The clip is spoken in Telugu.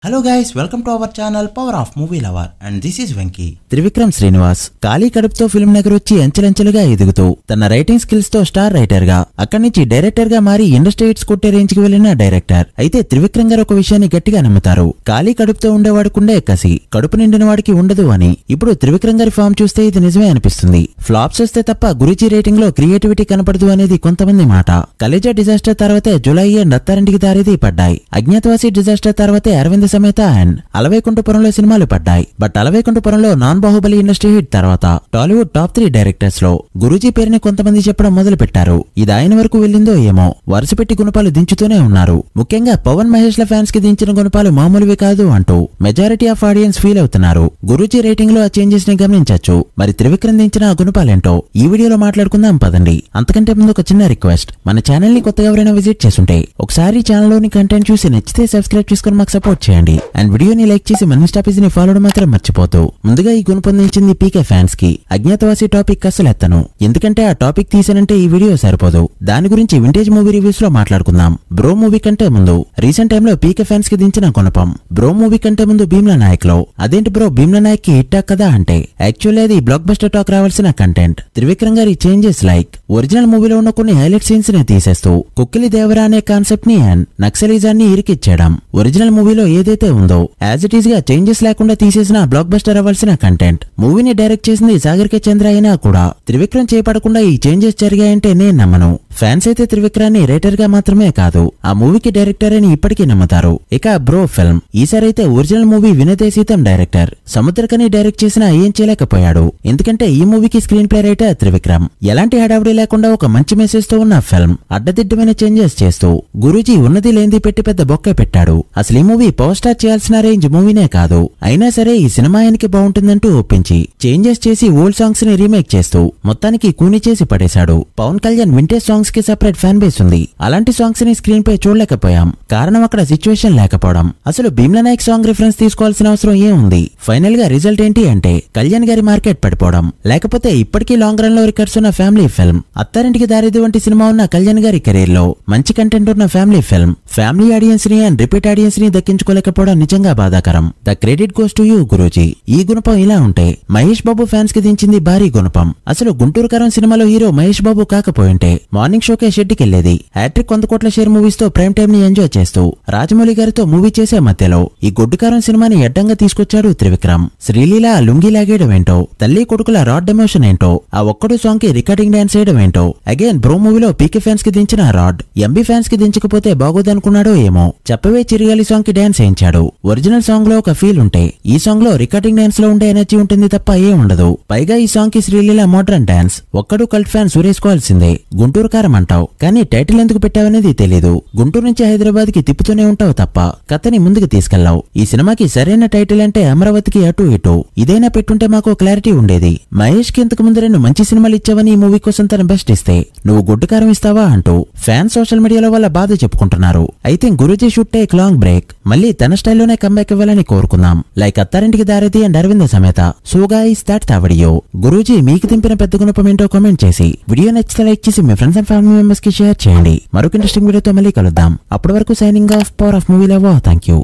Hello guys, welcome to our channel Power of Movie Lover and this is Venki. Trivikram Srinivas ఖాళీ కడుపుతో ఫిల్మ్ నగర్ వచ్చి అంచెలంచెలుగా ఎదుగుతూ తన రైటింగ్ స్కిల్స్ తో స్టార్ రైటర్ గా అక్కడి నుంచి డైరెక్టర్ గా మారి ఇండస్ట్రీ హిట్స్ కొట్టే రేంజ్ కి వెళ్లిన డైరెక్టర్. అయితే త్రివిక్రమ్ గారు ఒక విషయాన్ని గట్టిగా నమ్ముతారు. ఖాళీ కడుపుతో ఉండేవాడుకుండే కసి కడుపు నిండిన వాడికి ఉండదు అని. ఇప్పుడు త్రివిక్రమ్ గారి ఫామ్ చూస్తే ఇది నిజమే అనిపిస్తుంది. ఫ్లాప్స్ వస్తే తప్ప గురుజీ రేటింగ్ లో క్రియేటివిటీ కనపడదు అనేది కొంతమంది మాట. కలేజా డిజాస్టర్ తర్వాతే జులై అండ్ అత్తారింటికి దారిది పడ్డాయి. అజ్ఞాతవాసి డిజాస్టర్ తర్వాతే అరవింద్ సమేత అండ్ అలవైకుంఠపురంలో సినిమాలు పడ్డాయి. బట్ అలవైకుంఠపురంలో నాన్ బాహుబలి ఇండస్ట్రీ హిట్ తర్వాత టాలీవుడ్ టాప్ 3 డైరెక్టర్స్ లో గురూజీ పేరుని కొంతమంది చెప్పడం మొదలు పెట్టారు. ఇది ఆయన వరకు వెళ్ళిందో ఏమో, వరుసపెట్టి గుణపాలు దించుతూనే ఉన్నారు. ముఖ్యంగా పవన్ మహేష్ ల ఫ్యాన్స్ కి దించిన గుణపాలు మామూలువి కాదు అంటూ మెజారిటీ ఆఫ్ ఆడియన్స్ ఫీల్ అవుతున్నారు. గురూజీ రేటింగ్ లో ఆ చేంజెస్ ని గమనించొచ్చు. మరి త్రివిక్రమ్ దించిన ఆ గుణపాలేంటో ఈ వీడియోలో మాట్లాడుకుందాం పదండి. అంతకంటే ముందు ఒక చిన్న రిక్వెస్ట్, మన ఛానల్ ని కొత్తగా ఎవరైనా విజిట్ చేస్తుంటే ఒకసారి ఛానల్ లోని కంటెంట్ చూసి నచ్చితే సబ్స్క్రైబ్ చేసుకుని మాకు సపోర్ట్ చేయండి. అండ్ వీడియోని లైక్ చేసి మన ఇన్స్టా పేజ్ ని ఫాలో మాత్రం మర్చిపోతూ. ముందుగా ఈ గుణపొందించింది పీకే ఫ్యాన్స్ కి. అజ్ఞాతవాసి టాపిక్ అసలు ఎత్తను, ఎందుకంటే ఆ టాపిక్ తీసానంటే ఈ వీడియో సరిపోదు. దాని గురించి వింటేజ్ మూవీ రివ్యూస్ లో మాట్లాడుకుందాం. బ్రో మూవీ కంటే ముందు రీసెంట్ టైమ్ లో పీకే ఫ్యాన్స్ కి దించిన గుణపం. బ్రో మూవీ కంటే ముందు భీమ్లా నాయక్ లో అదేంటి బ్రో భీమ్లా నాయక్ కి హిట్ కదా అంటే యాక్చువల్లీ అది బ్లాక్ బస్టర్ టాక్ రావాల్సిన కంటెంట్. త్రివిక్రమ్ గారి చేంజెస్ లైక్ ఒరిజినల్ మూవీలో ఉన్న కొన్ని హైలైట్ సీన్స్ ని తీసేస్తూ కుక్కిలి దేవరా అనే కాన్సెప్ట్ ని అండ్ నక్సలిజాన్ని ఇరికిచ్చేయడం. ఒరిజినల్ మూవీలో ఏదైతే ఉందో యాజ్ ఇట్ ఈస్ గా చేంజెస్ లేకుండా తీసేసిన బ్లాక్ బస్టర్ అవ్వాల్సిన కంటెంట్. మూవీని డైరెక్ట్ చేసింది సాగర్ కే చంద్ర అయినా కూడా త్రివిక్రమ్ చేపడకుండా ఈ చేంజెస్ జరిగాయంటే నేను నమ్మను. ఫ్యాన్స్ అయితే త్రివిక్రాన్ని రైటర్ గా మాత్రమే కాదు ఆ మూవీకి డైరెక్టర్ అని ఇప్పటికీ నమ్ముతారు. ఇక బ్రో ఫిల్మ్ ఈసారి అయితే ఒరిజినల్ మూవీ వినతే సీతం డైరెక్టర్ సముద్రకని డైరెక్ట్ చేసినా ఏం చేయలేకపోయాడు. ఎందుకంటే ఈ మూవీకి స్క్రీన్ ప్లే రైటర్ త్రివిక్రమ్. ఎలాంటి హడావిడి లేకుండా ఒక మంచి మెసేజ్ తో ఉన్న ఫిల్మ్ అడ్డదిడ్డమైన చేంజెస్ చేస్తూ గురూజీ ఉన్నది లేనిది పెట్టి పెద్ద బొక్క పెట్టాడు. అసలు ఈ మూవీ పవర్ స్టార్ చేయాల్సిన రేంజ్ మూవీనే కాదు. అయినా సరే ఈ సినిమా ఆయనకి బాగుంటుందంటూ ఒప్పించి చేంజెస్ చేసి ఓల్డ్ సాంగ్స్ ని రీమేక్ చేస్తూ మొత్తానికి కూని చేసి పడేశాడు. పవన్ కళ్యాణ్ వింటేజ్ సాంగ్స్ కి సెపరేట్ ఫ్యాన్ బేస్ ఉంది. అలాంటి సాంగ్స్ ని స్క్రీన్ పై చూడలేకపోయాం. కారణం అక్కడ సిచ్యువేషన్ లేకపోవడం. అసలు భీమ్లా నాయక్ సాంగ్ రిఫరెన్స్ తీసుకోవాల్సిన అవసరం ఏముంది? ఫైనల్ గా రిజల్ట్ ఏంటి అంటే కళ్యాణ్ గారి మార్కెట్ పడిపోవడం. లేకపోతే ఇప్పటికీ లాంగ్ రన్ లో రికార్డ్స్ ఉన్న ఫ్యామిలీ ఫిల్మ్. అత్తారింటికి దారిది వంటి సినిమా ఉన్న కళ్యాణ్ గారి కెరీర్ లో మంచి కంటెంట్ ఉన్న ఫ్యామిలీ ఫిల్మ్ ఫ్యామిలీ ఆడియన్స్ ని అండ్ రిపీట్ ఆడియన్స్ ని దక్కించుకోలేకపోవడం నిజంగా బాధాకరం. The credit goes to you Guruji. ఈ గుణపం ఇలా ఉంటే మహేష్ బాబు ఫ్యాన్స్ కి దించింది భారీ గుణపం. అసలు గుంటూరు కారం సినిమాలో hero Mahesh Babu కాకపోయింటే morning షోకే షెడ్కి వెళ్లేది. Hat trick 100 కోట్ల షేర్ మూవీస్ తో ప్రైమ్ టైమ్ ని ఎంజాయ్ చేస్తూ రాజమౌళి గారితో మూవీ చేసే మధ్యలో ఈ గొడ్డుకారం సినిమాని అడ్డంగా తీసుకొచ్చాడు త్రివిక్రమ్. శ్రీలీల లుంగి లాగేయడం ఏంటో, తల్లి కొడుకుల రాడ్ ఎమోషన్ ఏంటో, ఆ ఒక్కడు సాంగ్ కి రికార్డింగ్ డాన్స్ చేయడం ఏంటో. అగైన్ బ్రో మూవీలో పీకే ఫ్యాన్స్ కి దించిన రాడ్ ఎంబీ ఫ్యాన్స్ కి దించకపోతే బాగోదనుకున్నాడో ఏమో. చెప్పవే చిరిగాలి సాంగ్ కి డాన్స్ వేయించాడు. ఒరిజినల్ సాంగ్ లో ఒక ఫీల్ ఉంటే ఈ సాంగ్ లో రికార్డింగ్ డాన్స్ లో ఉండే ఎనర్జీ ఉంటుంది తప్ప ఏం ఉండదు. పైగా ఈ సాంగ్ కి శ్రీలీల మోడ్రన్ డాన్స్. ఒక్కడు కల్ట్ ఫ్యాన్ సురేసుకోవాల్సిందే. గుంటూరు కారం అంటావు కానీ టైటిల్ ఎందుకు పెట్టావనేది తెలీదు. గుంటూరు నుంచి హైదరాబాద్ కి తిప్పుతూనే ఉంటావు తప్ప కథని ముందుకు తీసుకెళ్లావు. ఈ సినిమాకి సరైన టైటిల్ అంటే అమరావతికి అటు ఇటు ఇదైనా పెట్టుంటే మాకు క్లారిటీ ఉండేది. మహేష్ కి ఇంతకు ముందు 2 మంచి సినిమాలు ఇచ్చావని ఈ మూవీ కోసం తన బెస్ట్ ఇస్తే నువ్వు గుడ్డు కారం ఇస్తావా అంటూ ఫ్యాన్స్ సోషల్ మీడియాలో వాళ్ళ బాధ చెప్పుకుంటున్నారు. అయితే Guruji should take long break. మళ్ళీ తన స్టైల్లోనే కంబ్యాక్ ఇవ్వాలని కోరుకుందాం. Like Attarintiki దారిది and Arvind Sametha. So guys that's the video. Guruji మీకు దింపిన పెద్ద గుణపం ఏంటో కామెంట్ చేసి వీడియో నచ్చితే లైక్ చేసి మీ ఫ్రెండ్స్ అండ్ ఫ్యామిలీ మెంబర్స్ కి షేర్ చేయండి. మరొక ఇంట్రెస్టింగ్ వీడియోతో మళ్ళీ కలుద్దాం. అప్పటి వరకు signing off. Power of movie lover. Thank you.